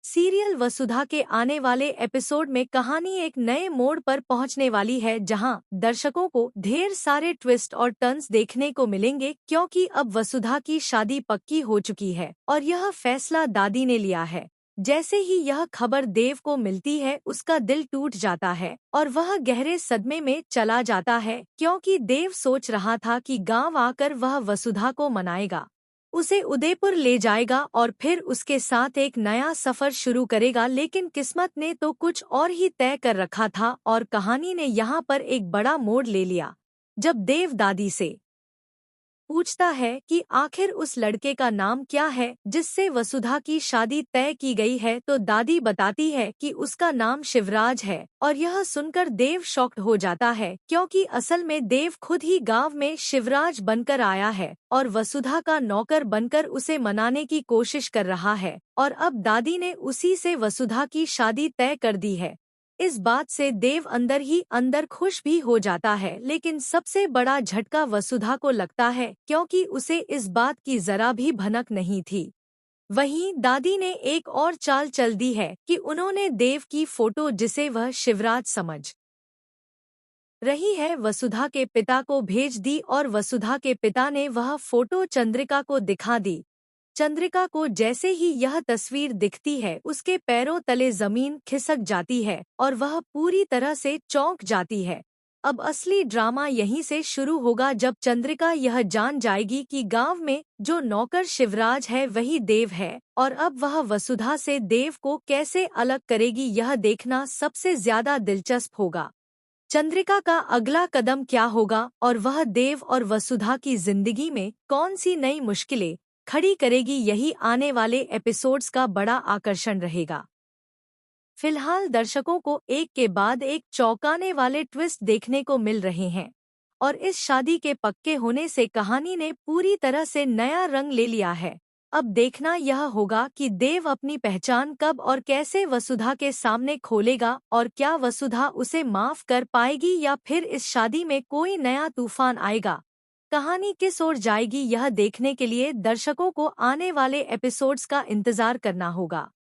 Serial वसुधा के आने वाले एपिसोड में कहानी एक नए मोड़ पर पहुंचने वाली है, जहां दर्शकों को ढेर सारे ट्विस्ट और टर्न्स देखने को मिलेंगे, क्योंकि अब वसुधा की शादी पक्की हो चुकी है और यह फैसला दादी ने लिया है। जैसे ही यह खबर देव को मिलती है, उसका दिल टूट जाता है और वह गहरे सदमे में चला जाता है, क्योंकि देव सोच रहा था कि गांव आकर वह वसुधा को मनाएगा, उसे उदयपुर ले जाएगा और फिर उसके साथ एक नया सफर शुरू करेगा। लेकिन किस्मत ने तो कुछ और ही तय कर रखा था और कहानी ने यहाँ पर एक बड़ा मोड़ ले लिया। जब देव दादी से पूछता है कि आखिर उस लड़के का नाम क्या है जिससे वसुधा की शादी तय की गई है, तो दादी बताती है कि उसका नाम शिवराज है। और यह सुनकर देव शॉक्ड हो जाता है, क्योंकि असल में देव खुद ही गांव में शिवराज बनकर आया है और वसुधा का नौकर बनकर उसे मनाने की कोशिश कर रहा है, और अब दादी ने उसी से वसुधा की शादी तय कर दी है। इस बात से देव अंदर ही अंदर खुश भी हो जाता है, लेकिन सबसे बड़ा झटका वसुधा को लगता है, क्योंकि उसे इस बात की जरा भी भनक नहीं थी। वहीं दादी ने एक और चाल चल दी है कि उन्होंने देव की फोटो, जिसे वह शिवराज समझ रही है, वसुधा के पिता को भेज दी और वसुधा के पिता ने वह फोटो चंद्रिका को दिखा दी। चंद्रिका को जैसे ही यह तस्वीर दिखती है, उसके पैरों तले जमीन खिसक जाती है और वह पूरी तरह से चौंक जाती है। अब असली ड्रामा यहीं से शुरू होगा, जब चंद्रिका यह जान जाएगी कि गांव में जो नौकर शिवराज है वही देव है, और अब वह वसुधा से देव को कैसे अलग करेगी, यह देखना सबसे ज्यादा दिलचस्प होगा। चंद्रिका का अगला कदम क्या होगा और वह देव और वसुधा की जिंदगी में कौन सी नई मुश्किलें खड़ी करेगी, यही आने वाले एपिसोड्स का बड़ा आकर्षण रहेगा। फिलहाल दर्शकों को एक के बाद एक चौंकाने वाले ट्विस्ट देखने को मिल रहे हैं, और इस शादी के पक्के होने से कहानी ने पूरी तरह से नया रंग ले लिया है। अब देखना यह होगा कि देव अपनी पहचान कब और कैसे वसुधा के सामने खोलेगा, और क्या वसुधा उसे माफ कर पाएगी या फिर इस शादी में कोई नया तूफान आएगा। कहानी किस ओर जाएगी, यह देखने के लिए दर्शकों को आने वाले एपिसोड्स का इंतजार करना होगा।